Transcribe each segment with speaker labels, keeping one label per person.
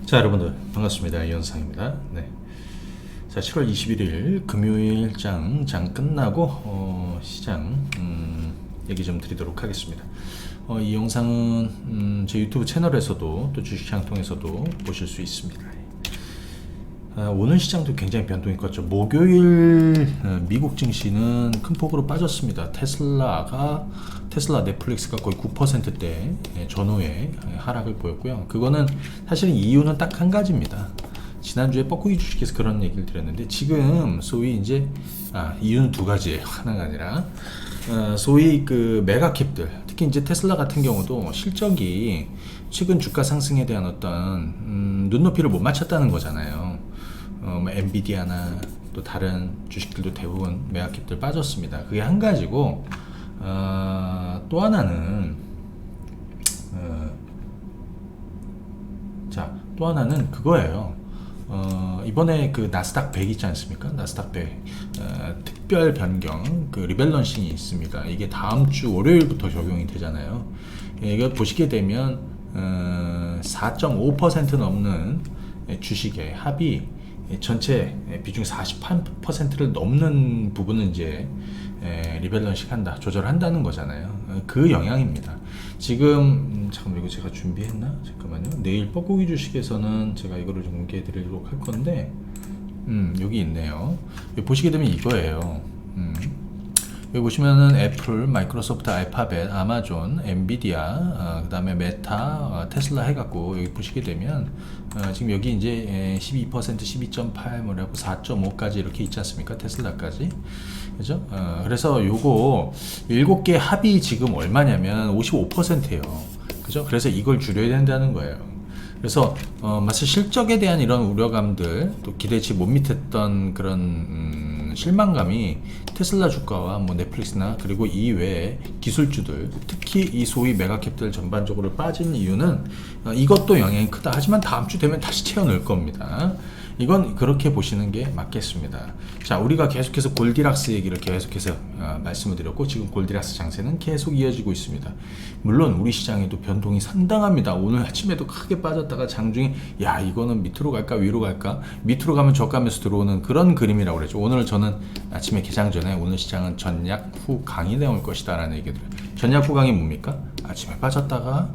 Speaker 1: 자, 여러분들 반갑습니다. 이현상입니다. 네. 자, 7월 21일 금요일장 장 끝나고 시장 얘기 좀 드리도록 하겠습니다. 이 영상은 제 유튜브 채널에서도 또 주식시장 통해서도 보실 수 있습니다. 오늘 시장도 굉장히 변동이 컸죠. 목요일 미국 증시는 큰 폭으로 빠졌습니다. 테슬라, 넷플릭스가 거의 9%대 전후에 하락을 보였고요. 그거는 사실은 이유는 딱 한 가지입니다. 지난주에 뻐꾸기 주식에서 그런 얘기를 드렸는데, 지금 소위 이제 이유는 두 가지예요. 하나가 아니라 소위 그 메가캡들, 특히 이제 테슬라 같은 경우도 실적이 최근 주가 상승에 대한 어떤 눈높이를 못 맞췄다는 거잖아요. 뭐 엔비디아나 또 다른 주식들도 대부분 메가캡들 빠졌습니다. 그게 한 가지고, 또 하나는 또 하나는 그거예요. 이번에 그 나스닥 100 있지 않습니까? 나스닥 100 특별 변경, 그 리밸런싱이 있습니다. 이게 다음 주 월요일부터 적용이 되잖아요. 이거 보시게 되면 4.5% 넘는 주식의 합이 전체 비중 48%를 넘는 부분은 이제 리밸런싱 한다, 조절한다는 거잖아요. 그 영향입니다. 지금 잠깐만, 이거 제가 준비했나? 잠깐만요. 내일 뻐꾸기 주식에서는 제가 이거를 좀 공개해 드리도록 할 건데, 여기 있네요. 여기 보시게 되면 이거예요. 여기 보시면은 애플, 마이크로소프트, 알파벳, 아마존, 엔비디아, 그 다음에 메타, 테슬라 해갖고 여기 보시게 되면 지금 여기 이제 12%, 12.8, 뭐라고 4.5까지 이렇게 있지 않습니까? 테슬라까지. 그죠? 그래서 요거 7개 합이 지금 얼마냐면 55%예요. 그죠? 그래서 이걸 줄여야 된다는 거예요. 그래서 마치 실적에 대한 이런 우려감들, 또 기대치 못 미쳤던 그런 실망감이 테슬라 주가와 뭐 넷플릭스나 그리고 이외의 기술주들, 특히 이 소위 메가캡들 전반적으로 빠진 이유는 이것도 영향이 크다. 하지만 다음 주 되면 다시 채워 넣을 겁니다. 이건 그렇게 보시는 게 맞겠습니다. 자, 우리가 계속해서 골디락스 얘기를 계속해서 말씀을 드렸고, 지금 골디락스 장세는 계속 이어지고 있습니다. 물론 우리 시장에도 변동이 상당합니다. 오늘 아침에도 크게 빠졌다가 장중에 야, 이거는 밑으로 갈까 위로 갈까, 밑으로 가면 저가면서 들어오는 그런 그림이라고 그랬죠. 오늘 저는 아침에 개장 전에 오늘 시장은 전약 후 강이 나올 것이다 라는 얘기들. 전약 후 강이 뭡니까? 아침에 빠졌다가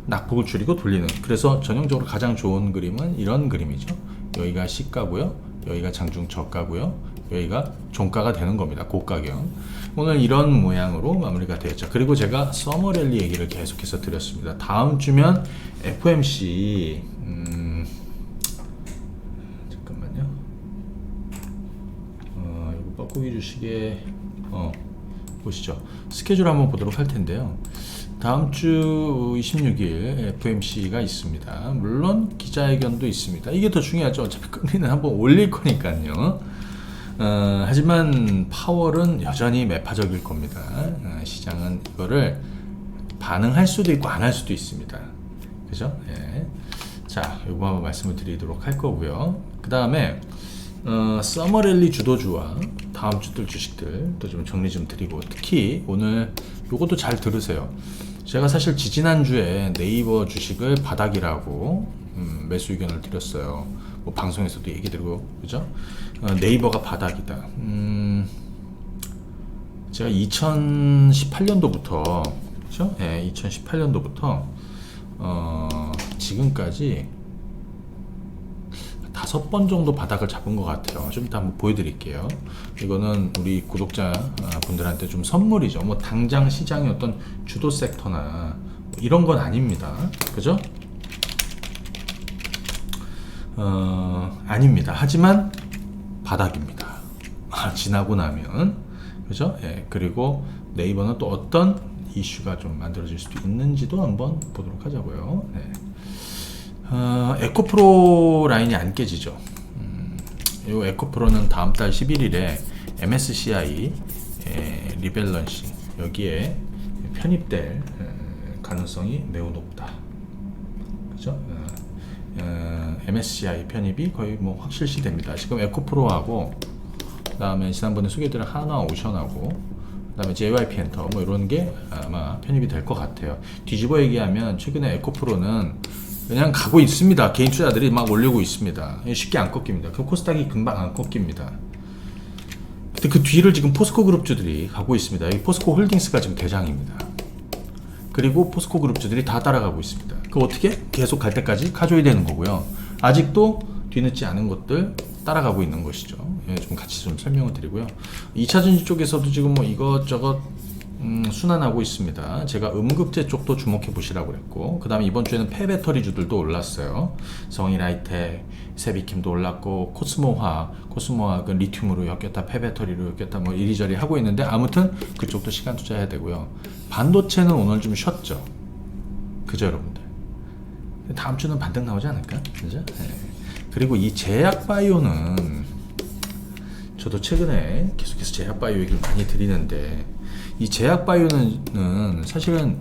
Speaker 1: 낙폭을 줄이고 돌리는. 그래서 전형적으로 가장 좋은 그림은 이런 그림이죠. 여기가 시가고요, 여기가 장중 저가고요, 여기가 종가가 되는 겁니다. 고가격. 오늘 이런 모양으로 마무리가 되었죠. 그리고 제가 서머랠리 얘기를 계속해서 드렸습니다. 다음 주면 FOMC 잠깐만요. 이거 뻐꾸기 주식에 보시죠. 스케줄 한번 보도록 할 텐데요. 다음 주 26일 FOMC가 있습니다. 물론 기자회견도 있습니다. 이게 더 중요하죠. 어차피 금리는 한번 올릴 거니까요. 하지만 파월은 여전히 매파적일 겁니다. 시장은 이거를 반응할 수도 있고 안 할 수도 있습니다. 그죠? 예. 자, 요거 한번 말씀을 드리도록 할 거고요. 그 다음에 서머랠리 주도주와 다음 주들 주식들 또 좀 정리 좀 드리고, 특히 오늘 요것도 잘 들으세요. 제가 사실 지지난주에 네이버 주식을 바닥이라고 매수 의견을 드렸어요. 뭐 방송에서도 얘기 드리고, 그죠? 네이버가 바닥이다. 제가 2018년도부터, 그죠? 예, 2018년도부터 지금까지 5번 정도 바닥을 잡은 것 같아요. 좀 이따 한번 보여드릴게요. 이거는 우리 구독자 분들한테 좀 선물이죠. 뭐 당장 시장의 어떤 주도 섹터나 뭐 이런 건 아닙니다. 그죠? 아닙니다. 하지만 바닥입니다. 지나고 나면. 그죠? 예, 그리고 네이버는 또 어떤 이슈가 좀 만들어질 수도 있는지도 한번 보도록 하자고요. 네. 에코프로 라인이 안 깨지죠. 이 에코프로는 다음 달 11일에 MSCI 리밸런싱 여기에 편입될 가능성이 매우 높다. 그죠? MSCI 편입이 거의 뭐 확실시 됩니다. 지금 에코프로하고, 그 다음에 지난번에 소개해드린 하나오션하고, 그 그다음에 JYP 엔터 뭐 이런 게 아마 편입이 될 것 같아요. 뒤집어 얘기하면 최근에 에코프로는 그냥 가고 있습니다. 개인 투자들이 막 올리고 있습니다. 쉽게 안 꺾입니다. 그 코스닥이 금방 안 꺾입니다. 근데 그 뒤를 지금 포스코 그룹주들이 가고 있습니다. 여기 포스코 홀딩스가 지금 대장입니다. 그리고 포스코 그룹주들이 다 따라가고 있습니다. 그 어떻게? 계속 갈 때까지 가져야 되는 거고요. 아직도 뒤늦지 않은 것들 따라가고 있는 것이죠. 예, 좀 같이 좀 설명을 드리고요. 2차전지 쪽에서도 지금 뭐 이것저것 순환하고 있습니다. 제가 음극재 쪽도 주목해 보시라고 그랬고, 그 다음에 이번 주에는 폐배터리주들도 올랐어요. 성일하이텍, 세비킴도 올랐고, 코스모화 그 리튬으로 엮였다, 폐배터리로 엮였다, 뭐 이리저리 하고 있는데, 아무튼 그쪽도 시간 투자해야 되고요. 반도체는 오늘 좀 쉬었죠. 그죠, 여러분들? 다음 주는 반등 나오지 않을까? 그죠? 네. 그리고 이 제약바이오는 저도 최근에 계속해서 제약바이오 얘기를 많이 드리는데, 이 제약바이오는 사실은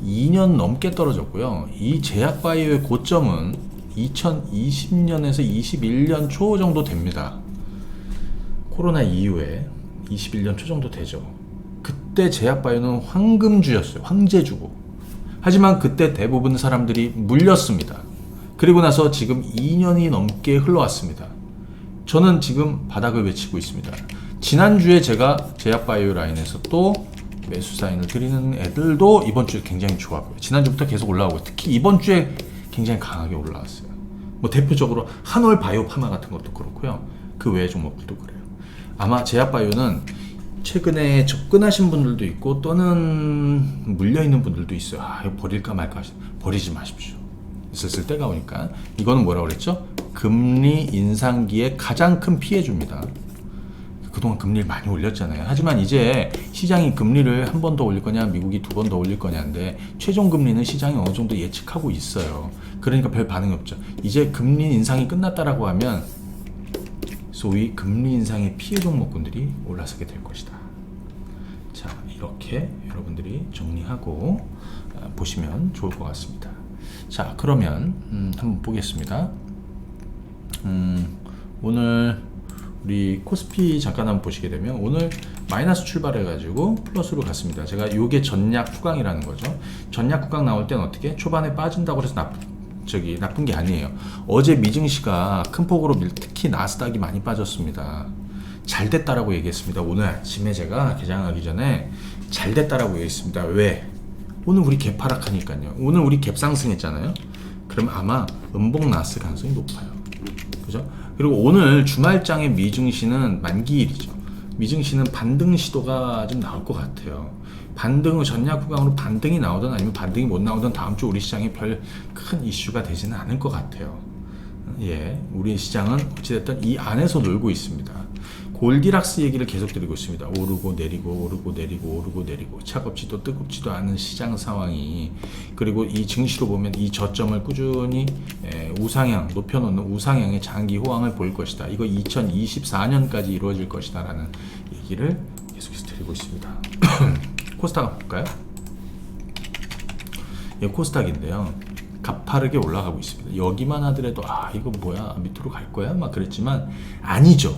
Speaker 1: 2년 넘게 떨어졌고요. 이 제약바이오의 고점은 2020년에서 21년 초 정도 됩니다. 코로나 이후에 21년 초 정도 되죠. 그때 제약바이오는 황금주였어요. 황제주고. 하지만 그때 대부분 사람들이 물렸습니다. 그리고 나서 지금 2년이 넘게 흘러왔습니다. 저는 지금 바닥을 외치고 있습니다. 지난주에 제가 제약바이오 라인에서 또 매수 사인을 드리는 애들도 이번 주에 굉장히 좋았고요. 지난주부터 계속 올라오고, 특히 이번 주에 굉장히 강하게 올라왔어요. 뭐 대표적으로 한올 바이오파마 같은 것도 그렇고요. 그 외의 종목들도 그래요. 아마 제약바이오는 최근에 접근하신 분들도 있고, 또는 물려있는 분들도 있어요. 이거 버릴까 말까. 버리지 마십시오. 슬슬 때가 오니까. 이거는 뭐라고 그랬죠? 금리 인상기의 가장 큰 피해줍니다. 그동안 금리를 많이 올렸잖아요. 하지만 이제 시장이 금리를 한 번 더 올릴 거냐, 미국이 2번 더 올릴 거냐인데, 최종 금리는 시장이 어느 정도 예측하고 있어요. 그러니까 별 반응이 없죠. 이제 금리 인상이 끝났다라고 하면 소위 금리 인상의 피해 종목군들이 올라서게 될 것이다. 자, 이렇게 여러분들이 정리하고 보시면 좋을 것 같습니다. 자, 그러면 한번 보겠습니다. 오늘 우리 코스피 잠깐 한번 보시게 되면, 오늘 마이너스 출발해 가지고 플러스로 갔습니다. 제가 요게 전략 후강이라는 거죠. 전략 후강 나올 때는 어떻게? 초반에 빠진다고 해서 나쁜 게 아니에요. 어제 미증시가 큰 폭으로 특히 나스닥이 많이 빠졌습니다. 잘 됐다라고 얘기했습니다. 오늘 아침에 제가 개장하기 전에 잘 됐다라고 얘기했습니다. 왜? 오늘 우리 갭 하락하니까요. 오늘 우리 갭 상승했잖아요. 그럼 아마 음봉 나왔을 가능성이 높아요. 그죠? 그리고 오늘 주말장의 미증시는 만기일이죠. 미증시는 반등 시도가 좀 나올 것 같아요. 반등 후 전략 후강으로 반등이 나오든 아니면 반등이 못 나오든 다음 주 우리 시장이 별 큰 이슈가 되지는 않을 것 같아요. 예, 우리 시장은 어찌됐든 이 안에서 놀고 있습니다. 골디락스 얘기를 계속 드리고 있습니다. 오르고 내리고 오르고 내리고 오르고 내리고, 차갑지도 뜨겁지도 않은 시장 상황이, 그리고 이 증시로 보면 이 저점을 꾸준히 우상향, 높여놓는 우상향의 장기 호황을 보일 것이다. 이거 2024년까지 이루어질 것이다 라는 얘기를 계속해서 드리고 있습니다. 코스닥 한번 볼까요? 예, 코스닥인데요. 가파르게 올라가고 있습니다. 여기만 하더라도 이거 뭐야, 밑으로 갈 거야? 막 그랬지만 아니죠.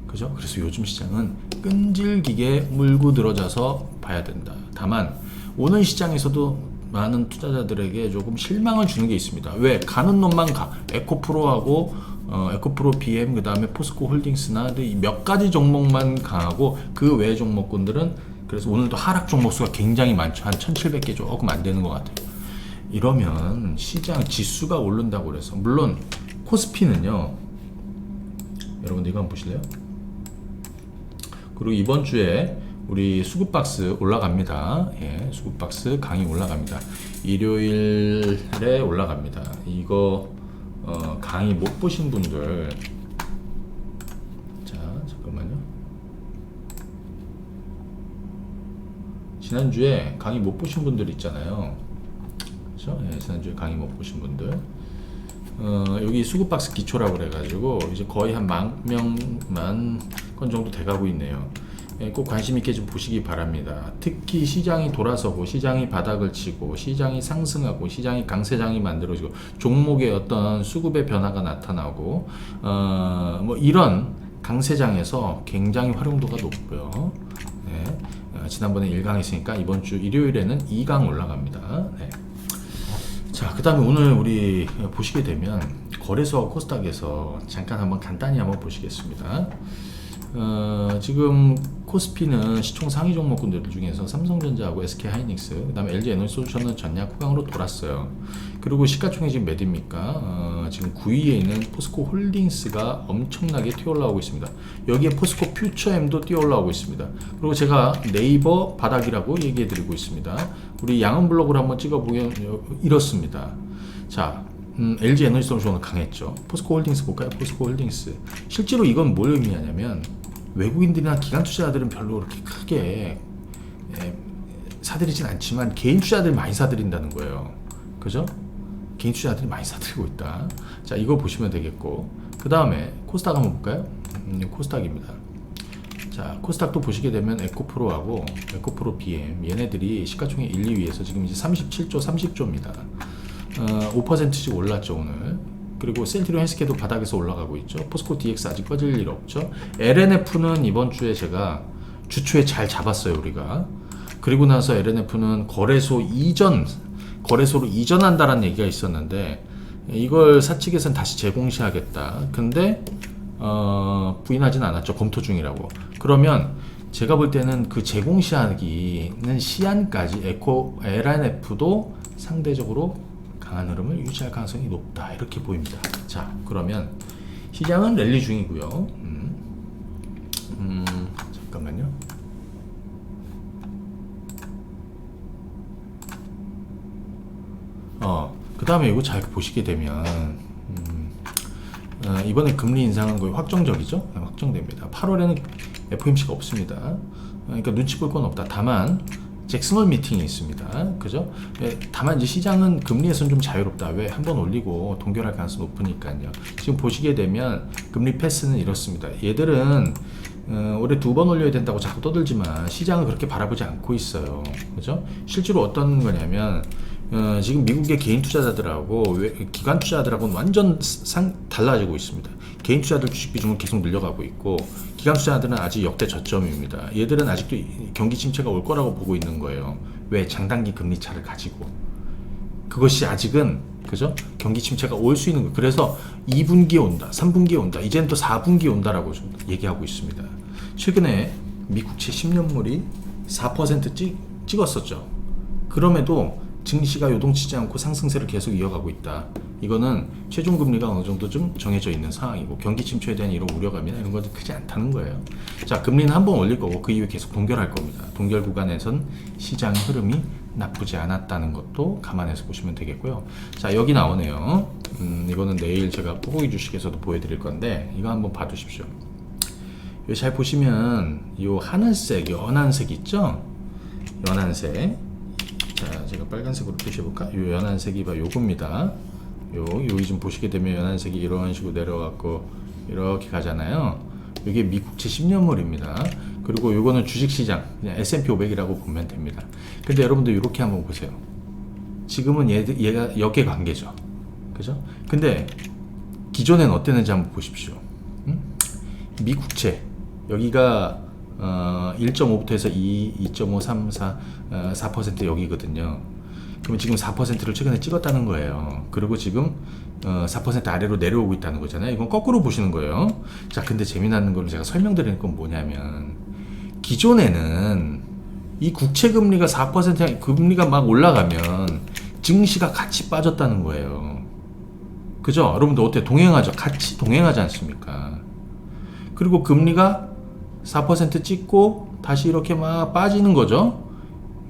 Speaker 1: 그죠? 그래서 요즘 시장은 끈질기게 물고 늘어져서 봐야 된다. 다만 오늘 시장에서도 많은 투자자들에게 조금 실망을 주는 게 있습니다. 왜? 가는 놈만 가. 에코프로하고 에코프로 BM, 그 다음에 포스코 홀딩스나 몇 가지 종목만 강하고, 그 외 종목군들은, 그래서 오늘도 하락 종목 수가 굉장히 많죠. 한 1700개 조금 안 되는 것 같아요. 이러면 시장 지수가 오른다고 그래서, 물론 코스피는요, 여러분들 이거 한번 보실래요? 그리고 이번 주에 우리 수급박스 올라갑니다. 예, 수급박스 강의 올라갑니다. 일요일에 올라갑니다. 이거 강의 못 보신 분들, 자 잠깐만요. 지난주에 강의 못 보신 분들 있잖아요. 그렇죠? 예, 지난주에 강의 못 보신 분들, 여기 수급박스 기초라고 그래가지고 이제 거의 한 10,000만 건 정도 돼가고 있네요. 예, 꼭 관심 있게 좀 보시기 바랍니다. 특히 시장이 돌아서고, 시장이 바닥을 치고, 시장이 상승하고, 시장이 강세장이 만들어지고, 종목의 어떤 수급의 변화가 나타나고, 뭐 이런 강세장에서 굉장히 활용도가 높고요. 예, 지난번에 1강 했으니까 이번 주 일요일에는 2강 올라갑니다. 네. 자, 그 다음에 오늘 우리 보시게 되면 거래소와 코스닥에서 잠깐 한번 간단히 한번 보시겠습니다. 지금 코스피는 시총 상위 종목군들 중에서 삼성전자하고 SK하이닉스, 그 다음에 LG에너지솔루션은 전략 후강으로 돌았어요. 그리고 시가총액 지금 몇 입니까? 지금 9위에 있는 포스코홀딩스가 엄청나게 뛰어올라오고 있습니다. 여기에 포스코 퓨처엠도 뛰어올라오고 있습니다. 그리고 제가 네이버 바닥이라고 얘기해드리고 있습니다. 우리 양은 블록으로 한번 찍어보면 이렇습니다. 자, LG에너지솔루션은 강했죠. 포스코홀딩스 볼까요? 포스코홀딩스. 실제로 이건 뭘 의미하냐면 외국인들이나 기관 투자자들은 별로 그렇게 크게 사들이진 않지만 개인 투자자들이 많이 사들인다는 거예요. 그죠? 개인 투자자들이 많이 사들이고 있다. 자, 이거 보시면 되겠고, 그 다음에 코스닥 한번 볼까요? 코스닥입니다. 자, 코스닥도 보시게 되면 에코프로하고 에코프로 BM 얘네들이 시가총액 1, 2위에서 지금 이제 37조, 30조입니다. 5%씩 올랐죠 오늘. 그리고 셀트리온 헬스케어도 바닥에서 올라가고 있죠. 포스코 DX 아직 꺼질 일 없죠. LNF는 이번 주에 제가 주초에 잘 잡았어요 우리가. 그리고 나서 LNF는 거래소로 이전한다라는 얘기가 있었는데 이걸 사측에서는 다시 재공시하겠다. 근데 부인하진 않았죠. 검토 중이라고. 그러면 제가 볼 때는 그 재공시하기는 시한까지 LNF도 상대적으로 강한 흐름을 유지할 가능성이 높다 이렇게 보입니다. 자, 그러면 시장은 랠리 중이고요. 잠깐만요. 그 다음에 이거 잘 보시게 되면 이번에 금리 인상은 거의 확정적이죠. 확정됩니다. 8월에는 FOMC가 없습니다. 그러니까 눈치 볼 건 없다. 다만 잭슨홀 미팅이 있습니다. 그죠? 다만 이제 시장은 금리에서는 좀 자유롭다. 왜? 한번 올리고 동결할 가능성이 높으니까요. 지금 보시게 되면 금리 패스는 이렇습니다. 얘들은 올해 2번 올려야 된다고 자꾸 떠들지만 시장은 그렇게 바라보지 않고 있어요. 그죠? 실제로 어떤 거냐면 지금 미국의 개인 투자자들하고 기관 투자자들하고는 완전 달라지고 있습니다. 개인 투자들 주식 비중은 계속 늘려가고 있고 기관 투자자들은 아직 역대 저점입니다. 얘들은 아직도 경기 침체가 올 거라고 보고 있는 거예요. 왜? 장단기 금리 차를 가지고. 그것이 아직은 그죠? 경기 침체가 올 수 있는 거예요. 그래서 2분기에 온다, 3분기에 온다, 이제는 또 4분기에 온다라고 좀 얘기하고 있습니다. 최근에 미국채 10년물이 4% 찍었었죠. 그럼에도 증시가 요동치지 않고 상승세를 계속 이어가고 있다. 이거는 최종 금리가 어느 정도 좀 정해져 있는 상황이고 경기 침체에 대한 이런 우려감이나 이런 것도 크지 않다는 거예요. 자, 금리는 한번 올릴 거고 그 이후에 계속 동결할 겁니다. 동결 구간에선 시장의 흐름이 나쁘지 않았다는 것도 감안해서 보시면 되겠고요. 자, 여기 나오네요. 이거는 내일 제가 뽀고기 주식에서도 보여드릴 건데 이거 한번 봐두십시오. 여기 잘 보시면 이 하늘색, 연한색 있죠? 연한색. 자, 제가 빨간색으로 표시해볼까? 요 연한색이 요겁니다. 여기 좀 보시게 되면 연한색이 이런 식으로 내려갖고 이렇게 가잖아요. 이게 미국채 10년물입니다. 그리고 요거는 주식시장, 그냥 S&P 500이라고 보면 됩니다. 근데 여러분들 이렇게 한번 보세요. 지금은 얘가 역계관계죠. 그죠? 근데 기존엔 어땠는지 한번 보십시오. 미국채, 여기가 1.5부터 해서 2.5, 3, 4, 4% 여기거든요. 그러면 지금 4%를 최근에 찍었다는 거예요. 그리고 지금 4% 아래로 내려오고 있다는 거잖아요. 이건 거꾸로 보시는 거예요. 자, 근데 재미나는 걸 제가 설명드리는 건 뭐냐면 기존에는 이 국채 금리가 4% 금리가 막 올라가면 증시가 같이 빠졌다는 거예요. 그죠? 여러분들 어때? 동행하죠? 같이 동행하지 않습니까? 그리고 금리가 4% 찍고 다시 이렇게 막 빠지는 거죠.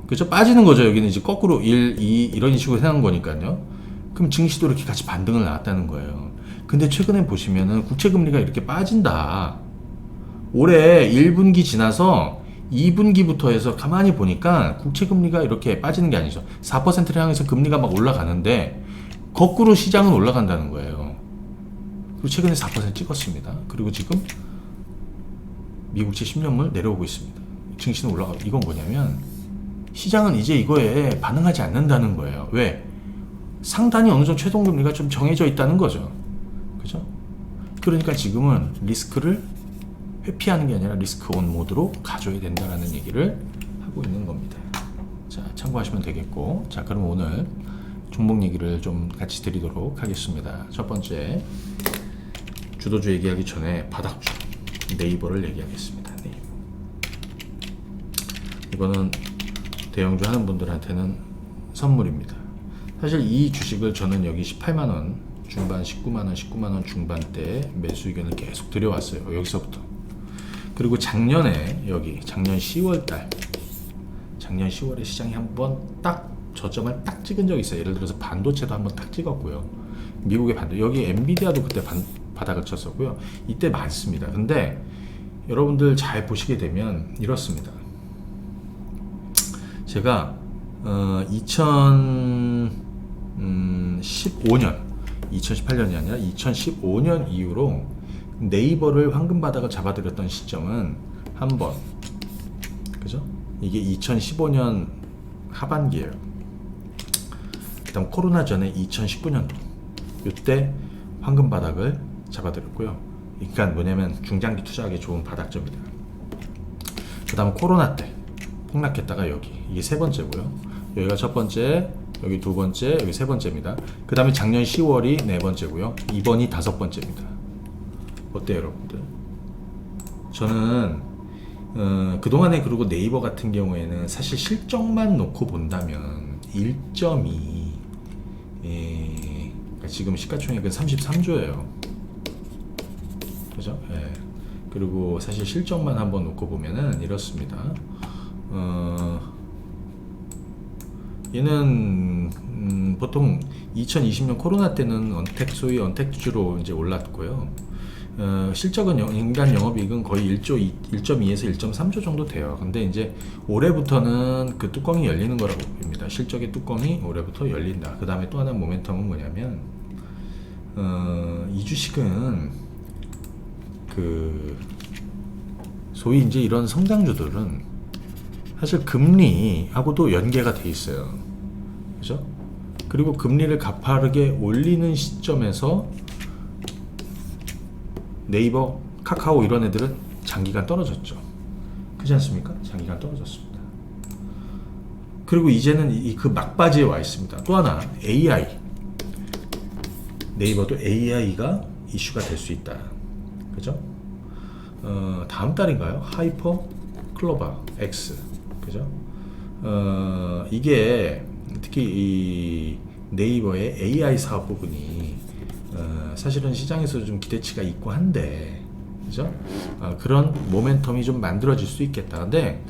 Speaker 1: 그죠? 빠지는 거죠. 여기는 이제 거꾸로 1, 2 이런 식으로 해놓은 거니까요. 그럼 증시도 이렇게 같이 반등을 나왔다는 거예요. 근데 최근에 보시면은 국채금리가 이렇게 빠진다. 올해 1분기 지나서 2분기부터 해서 가만히 보니까 국채금리가 이렇게 빠지는 게 아니죠. 4%를 향해서 금리가 막 올라가는데 거꾸로 시장은 올라간다는 거예요. 그리고 최근에 4% 찍었습니다. 그리고 지금 미국채 10년물 내려오고 있습니다. 증시는 올라가고. 이건 뭐냐면 시장은 이제 이거에 반응하지 않는다는 거예요. 왜? 상단이 어느 정도 최종금리가 좀 정해져 있다는 거죠. 그죠? 그러니까 지금은 리스크를 회피하는 게 아니라 리스크 온 모드로 가져야 된다는 얘기를 하고 있는 겁니다. 자, 참고하시면 되겠고, 자, 그럼 오늘 종목 얘기를 좀 같이 드리도록 하겠습니다. 첫 번째, 주도주 얘기하기 전에 바닥주 네이버를 얘기하겠습니다. 네이버. 이거는 대형주 하는 분들한테는 선물입니다. 사실 이 주식을 저는 여기 18만원 중반, 19만원, 19만원 중반대 매수 의견을 계속 드려왔어요. 여기서부터. 그리고 작년에 여기 작년 10월달, 작년 10월에 시장이 한번 딱 저점을 딱 찍은 적이 있어요. 예를 들어서 반도체도 한번 딱 찍었고요. 미국의 여기 엔비디아도 그때 바닥을 쳤었고요. 이때 많습니다. 근데 여러분들 잘 보시게 되면 이렇습니다. 제가 2015년 2018년이 아니라 2015년 이후로 네이버를 황금 바닥을 잡아드렸던 시점은 한 번, 그죠? 이게 2015년 하반기예요. 그다음 코로나 전에 2019년도 이때 황금 바닥을 잡아드렸고요. 그러니까 뭐냐면 중장기 투자하기 좋은 바닥점이다. 그다음 코로나 때 폭락했다가 여기 이게 세 번째고요. 여기가 첫 번째, 여기 두 번째, 여기 세 번째입니다. 그 다음에 작년 10월이 네 번째고요. 이번이 다섯 번째입니다. 어때요, 여러분들? 저는 그동안에 그리고 네이버 같은 경우에는 사실 실적만 놓고 본다면 1.2 그러니까 지금 시가총액은 33조예요. 그죠? 예. 그리고 사실 실적만 한번 놓고 보면은 이렇습니다. 얘는 보통 2020년 코로나 때는 소위 언택주로 이제 올랐고요. 실적은 인간 영업이익은 거의 1.2에서 1.3조 정도 돼요. 근데 이제 올해부터는 그 뚜껑이 열리는 거라고 봅니다. 실적의 뚜껑이 올해부터 열린다. 그 다음에 또 하나 모멘텀은 뭐냐면 이 주식은 그 소위 이제 이런 성장주들은 사실 금리하고도 연계가 돼 있어요. 그죠? 그리고 금리를 가파르게 올리는 시점에서 네이버, 카카오 이런 애들은 장기간 떨어졌죠. 그렇지 않습니까? 장기간 떨어졌습니다. 그리고 이제는 그 막바지에 와 있습니다. 또 하나 AI, 네이버도 AI가 이슈가 될 수 있다. 그죠? 다음 달인가요? 하이퍼 클로바 X, 그죠? 이게 특히 이 네이버의 AI 사업 부분이 사실은 시장에서 좀 기대치가 있고 한데, 그죠? 그런 모멘텀이 좀 만들어질 수 있겠다. 근데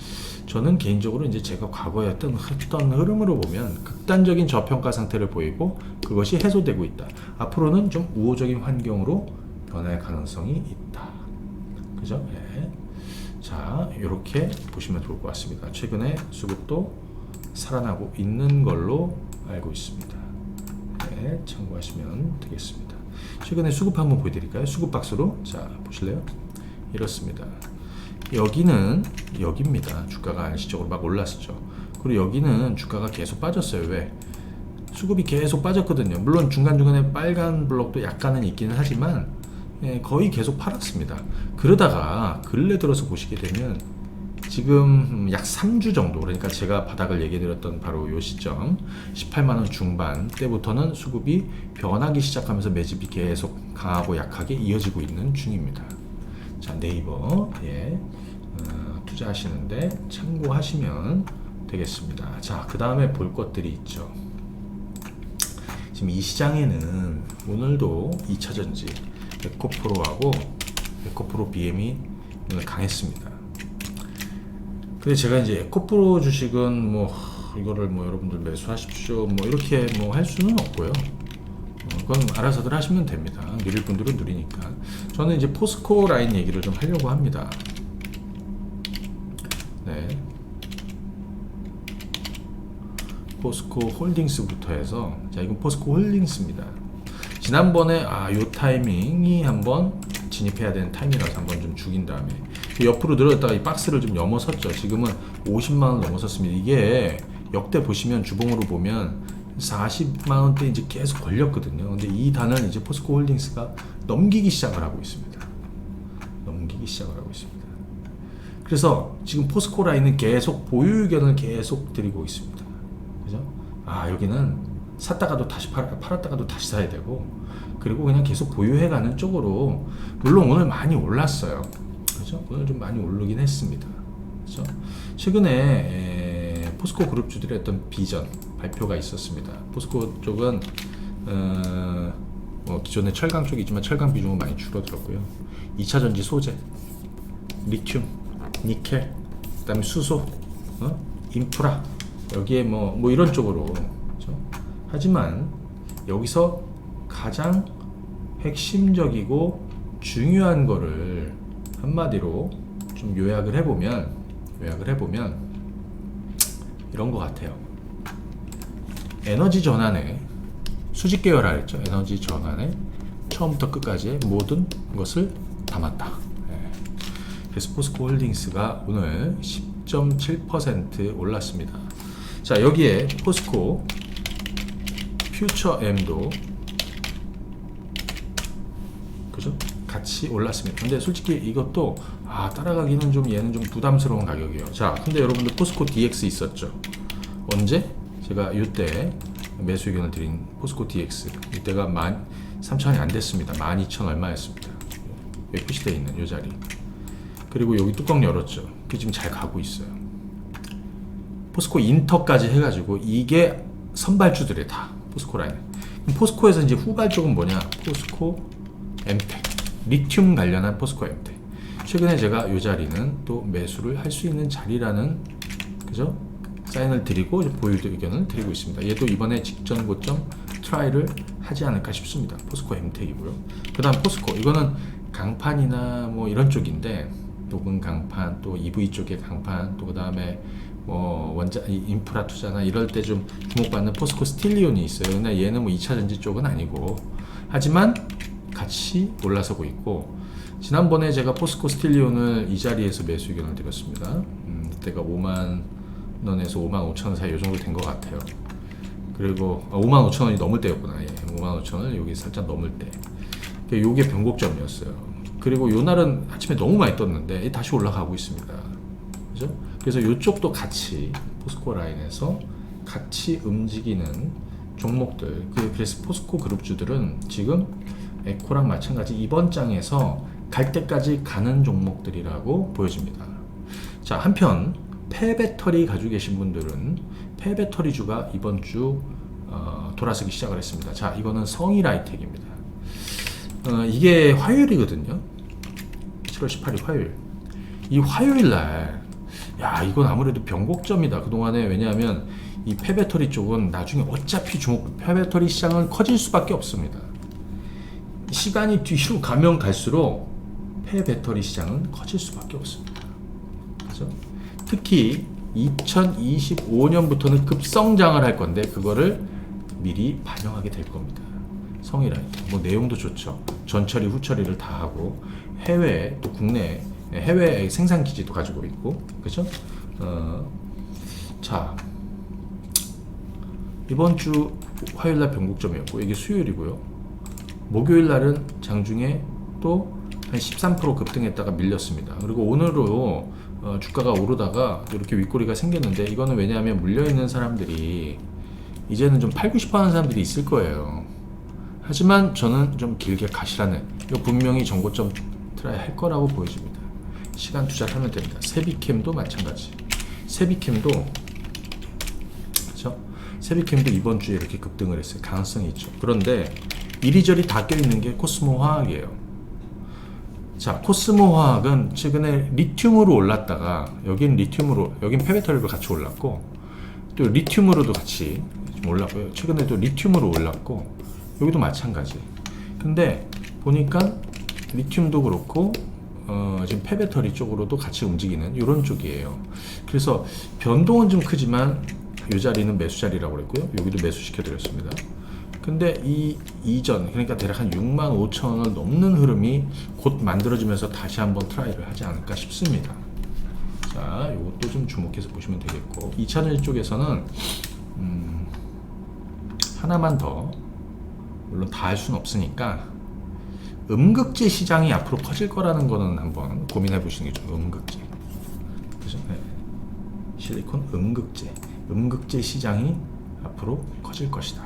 Speaker 1: 저는 개인적으로 이제 제가 과거에 했던 흐름으로 보면 극단적인 저평가 상태를 보이고 그것이 해소되고 있다. 앞으로는 좀 우호적인 환경으로 변할 가능성이 있다. 그죠? 네. 자, 이렇게 보시면 좋을 것 같습니다. 최근에 수급도 살아나고 있는 걸로 알고 있습니다. 네, 참고하시면 되겠습니다. 최근에 수급 한번 보여드릴까요? 수급 박스로. 자, 보실래요? 이렇습니다. 여기는 여기입니다. 주가가 안시적으로 막 올랐었죠. 그리고 여기는 주가가 계속 빠졌어요. 왜? 수급이 계속 빠졌거든요. 물론 중간중간에 빨간 블록도 약간은 있기는 하지만 거의 계속 팔았습니다. 그러다가 근래 들어서 보시게 되면 지금 약 3주 정도, 그러니까 제가 바닥을 얘기해드렸던 바로 요 시점 18만원 중반 때부터는 수급이 변하기 시작하면서 매집이 계속 강하고 약하게 이어지고 있는 중입니다. 자, 네이버 투자하시는데 참고하시면 되겠습니다. 자, 그 다음에 볼 것들이 있죠. 지금 이 시장에는 오늘도 2차전지 에코프로하고 에코프로 BM이 오늘 강했습니다. 근데 제가 이제 에코프로 주식은 뭐 이거를 뭐 여러분들 매수하십시오 뭐 이렇게 뭐 할 수는 없고요. 그건 알아서들 하시면 됩니다. 누릴 분들은 누리니까. 저는 이제 포스코 라인 얘기를 좀 하려고 합니다. 네. 포스코 홀딩스부터 해서, 자, 이건 포스코 홀딩스입니다. 지난번에 요 타이밍이 한번 진입해야 되는 타이밍이라서 한번 좀 죽인 다음에 옆으로 늘어졌다가 이 박스를 좀 넘어섰죠. 지금은 50만원 넘어섰습니다. 이게 역대 보시면 주봉으로 보면 40만원대 이제 계속 걸렸거든요. 근데 이 단을 이제 포스코 홀딩스가 넘기기 시작을 하고 있습니다. 넘기기 시작을 하고 있습니다. 그래서 지금 포스코 라인은 계속 보유 의견을 계속 드리고 있습니다. 그죠? 여기는 샀다가도 다시 팔았다가도 다시 사야 되고, 그리고 그냥 계속 보유해가는 쪽으로. 물론 오늘 많이 올랐어요. 그죠? 오늘 좀 많이 오르긴 했습니다. 그죠? 최근에 포스코 그룹주들의 어떤 비전 발표가 있었습니다. 포스코 쪽은 기존의 철강 쪽이지만 철강 비중은 많이 줄어들었고요. 2차전지 소재, 리튬, 니켈, 그다음에 수소, 인프라, 여기에 뭐 이런 쪽으로. 그렇죠? 하지만 여기서 가장 핵심적이고 중요한 거를 한마디로 좀 요약을 해보면 이런 것 같아요. 에너지 전환에 수직 계열화 했죠. 에너지 전환에 처음부터 끝까지의 모든 것을 담았다. 그래서 포스코 홀딩스가 오늘 10.7% 올랐습니다. 자, 여기에 포스코 퓨처 M도 그죠? 같이 올랐습니다. 근데 솔직히 이것도 따라가기는 좀 얘는 좀 부담스러운 가격이에요. 자, 근데 여러분들 포스코 DX 있었죠? 언제? 제가 이때 매수 의견을 드린 포스코 DX, 이때가 13,000원이 안 됐습니다. 12,000 얼마였습니다. 여기 표시되어 있는 이 자리. 그리고 여기 뚜껑 열었죠. 그 지금 잘 가고 있어요. 포스코 인터까지 해가지고 이게 선발주들이 다 포스코 라인. 포스코에서 이제 후발쪽은 뭐냐? 포스코 엠텍, 리튬 관련한 포스코 엠텍. 최근에 제가 이 자리는 또 매수를 할 수 있는 자리라는, 그죠? 사인을 드리고 보유 의견을 드리고 있습니다. 얘도 이번에 직전 고점 트라이를 하지 않을까 싶습니다. 포스코 엠텍이고요. 그 다음 포스코, 이거는 강판이나 뭐 이런 쪽인데, 녹은 강판, 또 EV 쪽의 강판, 또 그 다음에 뭐 인프라 투자나 이럴 때 좀 주목받는 포스코 스틸리온이 있어요. 근데 얘는 뭐 2차전지 쪽은 아니고, 하지만 같이 올라서고 있고, 지난번에 제가 포스코 스틸리온을 이 자리에서 매수 의견을 드렸습니다. 그때가 5만 원에서 5만 5천 원 사이 이 정도 된 것 같아요. 그리고 5만 5천 원이 넘을 때였구나. 5만 5천 원을 여기 살짝 넘을 때. 요게 변곡점이었어요. 그리고 요 날은 아침에 너무 많이 떴는데 다시 올라가고 있습니다. 그죠? 그래서 요쪽도 같이 포스코 라인에서 같이 움직이는 종목들. 그래서 포스코 그룹주들은 지금 에코랑 마찬가지 이번 장에서 갈 때까지 가는 종목들이라고 보여집니다. 자, 한편 폐배터리 가지고 계신 분들은 폐배터리주가 이번 주 돌아서기 시작을 했습니다. 자, 이거는 성일하이텍입니다. 이게 화요일이거든요. 7월 18일 화요일. 이 화요일날, 이건 아무래도 변곡점이다. 그동안에. 왜냐하면 이 폐배터리 쪽은 나중에 어차피 폐배터리 시장은 커질 수밖에 없습니다. 시간이 뒤로 가면 갈수록 폐배터리 시장은 커질 수밖에 없습니다. 그렇죠? 특히 2025년부터는 급성장을 할 건데 그거를 미리 반영하게 될 겁니다. 성일하이텍. 뭐 내용도 좋죠. 전처리 후처리를 다 하고 해외 또 국내 해외 생산 기지도 가지고 있고, 그렇죠? 자, 이번 주 화요일날 변곡점이었고 이게 수요일이고요. 목요일날은 장중에 또 한 13% 급등했다가 밀렸습니다. 그리고 오늘로 주가가 오르다가 이렇게 윗꼬리가 생겼는데, 이거는 왜냐하면 물려있는 사람들이 이제는 좀 팔고 싶어 하는 사람들이 있을 거예요. 하지만 저는 좀 길게 가시라는, 이거 분명히 전고점 트라이 할 거라고 보여집니다. 시간 투자를 하면 됩니다. 세비캠도 마찬가지. 세비캠도, 그렇죠? 세비캠도 이번 주에 이렇게 급등을 했어요. 가능성이 있죠. 그런데 이리저리 다 껴있는 게 코스모 화학이에요. 자, 코스모 화학은 최근에 리튬으로 올랐다가 여긴 리튬으로, 여긴 폐배터리로 같이 올랐고, 또 리튬으로도 같이 좀 올랐고요. 최근에도 리튬으로 올랐고, 여기도 마찬가지. 근데 보니까 리튬도 그렇고 지금 폐배터리 쪽으로도 같이 움직이는 이런 쪽이에요. 그래서 변동은 좀 크지만 이 자리는 매수 자리라고 그랬고요. 여기도 매수 시켜드렸습니다. 근데 이 이전, 그러니까 대략 한 6만 5천 원을 넘는 흐름이 곧 만들어지면서 다시 한번 트라이를 하지 않을까 싶습니다. 자, 이것도 좀 주목해서 보시면 되겠고, 2차전지 쪽에서는 하나만 더, 물론 다 할 수는 없으니까 음극재 시장이 앞으로 커질 거라는 거는 한번 고민해 보시는 게 좋아요. 음극재. 그죠? 네. 실리콘 음극재 시장이 앞으로 커질 것이다.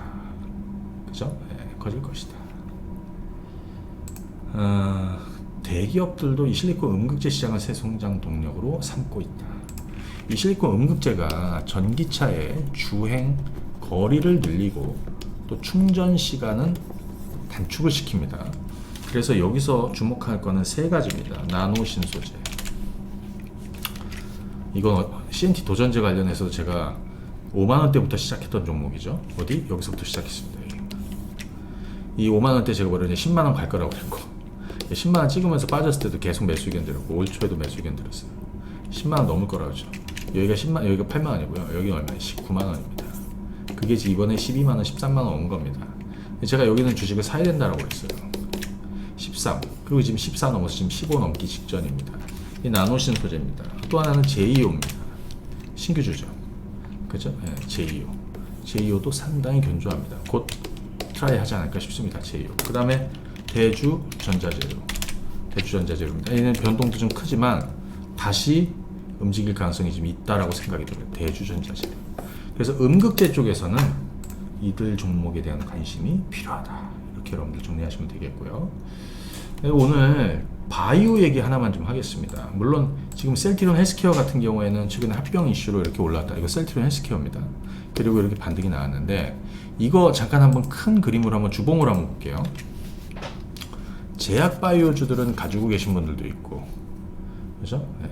Speaker 1: 그죠? 네, 커질 것이다. 대기업들도 이 실리콘 음극재 시장을 새 성장 동력으로 삼고 있다. 이 실리콘 음극재가 전기차의 주행 거리를 늘리고 또 충전 시간은 단축을 시킵니다. 그래서 여기서 주목할 거는 세 가지입니다. 나노 신소재. 이건 CNT 도전제 관련해서 제가 5만원대부터 시작했던 종목이죠. 어디? 여기서부터 시작했습니다. 이 5만원대 제가 뭐랬냐, 10만원 갈 거라고 그랬고, 10만원 찍으면서 빠졌을 때도 계속 매수 의견 들었고, 올 초에도 매수 의견 들었어요. 10만원 넘을 거라고 하죠. 여기가 10만, 여기가 8만원이고요. 여기는 얼마예요? 19만원입니다. 그게 이번에 12만원, 13만원 온 겁니다. 제가 여기는 주식을 사야 된다라고 했어요. 13. 그리고 지금 14 넘어서 지금 15 넘기 직전입니다. 이 나노신 소재입니다. 또 하나는 제이오입니다. 신규주죠. 그죠? 네, 제이오도 상당히 견조합니다. 곧 트라이 하지 않을까 싶습니다. 제이오. 그 다음에 대주전자재료입니다. 얘는 변동도 좀 크지만 다시 움직일 가능성이 좀 있다라고 생각이 들어요. 대주전자재료. 그래서 음극재 쪽에서는 이들 종목에 대한 관심이 필요하다. 이렇게 여러분들 정리하시면 되겠고요. 오늘 바이오 얘기 하나만 좀 하겠습니다. 물론 지금 셀트리온 헬스케어 같은 경우에는 최근에 합병 이슈로 이렇게 올랐다. 이거 셀트리온 헬스케어입니다. 그리고 이렇게 반등이 나왔는데, 이거 잠깐 한번 큰 그림으로 한번 주봉을 한번 볼게요. 제약 바이오주들은 가지고 계신 분들도 있고, 그죠? 네.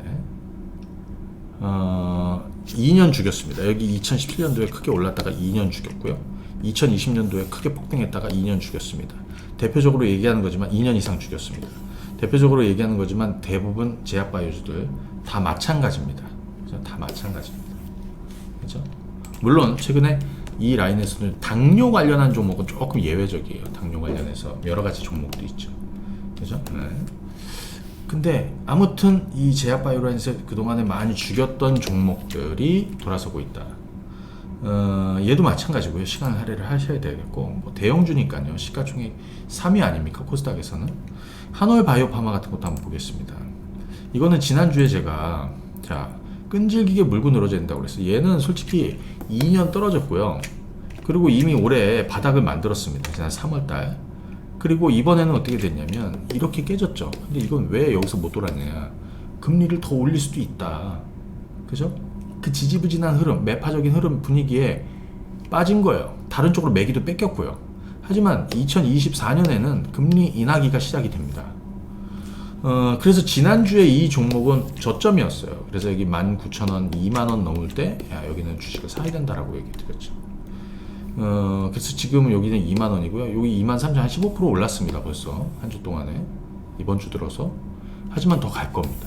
Speaker 1: 2년 죽였습니다. 여기 2017년도에 크게 올랐다가 2년 죽였고요. 2020년도에 크게 폭등했다가 2년 죽였습니다. 대표적으로 얘기하는 거지만 2년 이상 죽였습니다. 대표적으로 얘기하는 거지만 대부분 제약 바이오주들 다 마찬가지입니다. 그죠? 다 마찬가지입니다. 그죠? 물론 최근에 이 라인에서는 당뇨 관련한 종목은 조금 예외적이에요. 당뇨 관련해서 여러 가지 종목도 있죠. 그죠? 네. 근데 아무튼 이 제약 바이오 라인에서 그동안에 많이 죽였던 종목들이 돌아서고 있다. 얘도 마찬가지고요. 시간 할애를 하셔야 되겠고, 뭐 대형주니까요. 시가총액 3위 아닙니까? 코스닥에서는. 한올 바이오파마 같은 것도 한번 보겠습니다. 이거는 지난주에 제가 끈질기게 물고 늘어져야 된다고 그랬어요. 얘는 솔직히 2년 떨어졌고요. 그리고 이미 올해 바닥을 만들었습니다. 지난 3월달. 그리고 이번에는 어떻게 됐냐면 이렇게 깨졌죠. 근데 이건 왜 여기서 못 돌았냐? 금리를 더 올릴 수도 있다. 그죠? 그 지지부진한 흐름, 매파적인 흐름 분위기에 빠진 거예요. 다른 쪽으로 매기도 뺏겼고요. 하지만 2024년에는 금리 인하기가 시작이 됩니다. 그래서 지난주에 이 종목은 저점이었어요. 그래서 여기 19,000원, 2만원 넘을 때 여기는 주식을 사야 된다라고 얘기 드렸죠. 그래서 지금 여기는 2만원이고요. 여기 23,000원 한 15% 올랐습니다. 벌써 한 주 동안에, 이번 주 들어서. 하지만 더 갈 겁니다.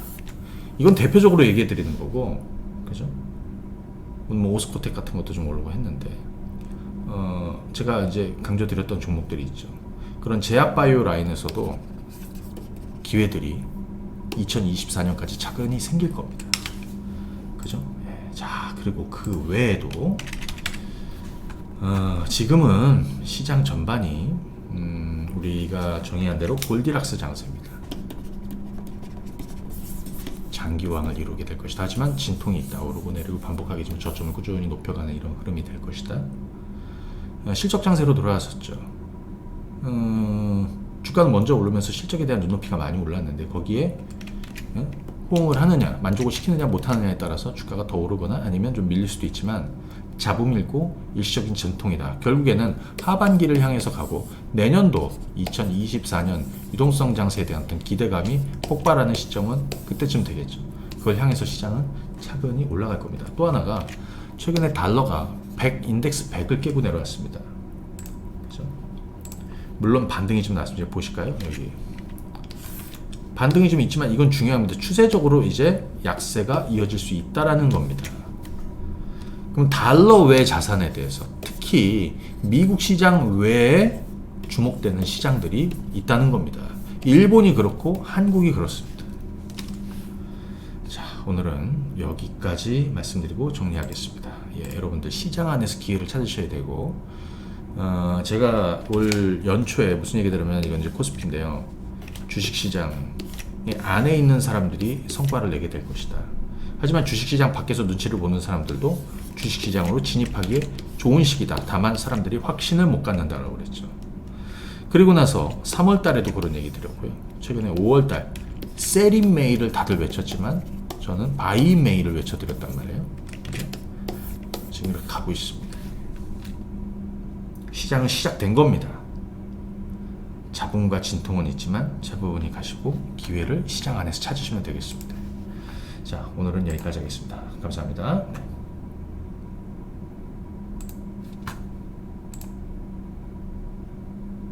Speaker 1: 이건 대표적으로 얘기해 드리는 거고, 그죠? 뭐 오스코텍 같은 것도 좀 오르고 했는데, 제가 이제 강조드렸던 종목들이 있죠. 그런 제약 바이오 라인에서도 기회들이 2024년까지 차근히 생길 겁니다. 그죠? 자, 그리고 그 외에도 지금은 시장 전반이 우리가 정의한 대로 골디락스 장세입니다. 장기왕을 이루게 될 것이다. 하지만 진통이 있다. 오르고 내리고 반복하게 좀 저점을 꾸준히 높여가는 이런 흐름이 될 것이다. 실적 장세로 돌아왔었죠. 주가는 먼저 오르면서 실적에 대한 눈높이가 많이 올랐는데, 거기에 호응을 하느냐, 만족을 시키느냐 못하느냐에 따라서 주가가 더 오르거나 아니면 좀 밀릴 수도 있지만, 잡음일고 일시적인 전통이다. 결국에는 하반기를 향해서 가고 내년도 2024년 유동성 장세에 대한 어떤 기대감이 폭발하는 시점은 그때쯤 되겠죠. 그걸 향해서 시장은 차근히 올라갈 겁니다. 또 하나가 최근에 달러가 100, 인덱스 100을 깨고 내려왔습니다. 그렇죠? 물론 반등이 좀 났습니다. 보실까요? 여기 반등이 좀 있지만 이건 중요합니다. 추세적으로 이제 약세가 이어질 수 있다라는 겁니다. 그럼 달러 외 자산에 대해서, 특히 미국 시장 외에 주목되는 시장들이 있다는 겁니다. 일본이 그렇고 한국이 그렇습니다. 자, 오늘은 여기까지 말씀드리고 정리하겠습니다. 여러분들 시장 안에서 기회를 찾으셔야 되고, 제가 올 연초에 무슨 얘기 들으면 이건 이제 코스피인데요. 주식시장 안에 있는 사람들이 성과를 내게 될 것이다. 하지만 주식시장 밖에서 눈치를 보는 사람들도 주식시장으로 진입하기에 좋은 시기다. 다만 사람들이 확신을 못 갖는다라고 그랬죠. 그리고 나서 3월 달에도 그런 얘기 드렸고요. 최근에 5월 달 셀인 메일을 다들 외쳤지만 저는 바이 메일을 외쳐드렸단 말이에요. 지금 이렇게 가고 있습니다. 시장은 시작된 겁니다. 잡음과 진통은 있지만 차분히 가시고 기회를 시장 안에서 찾으시면 되겠습니다. 자, 오늘은 여기까지 하겠습니다. 감사합니다.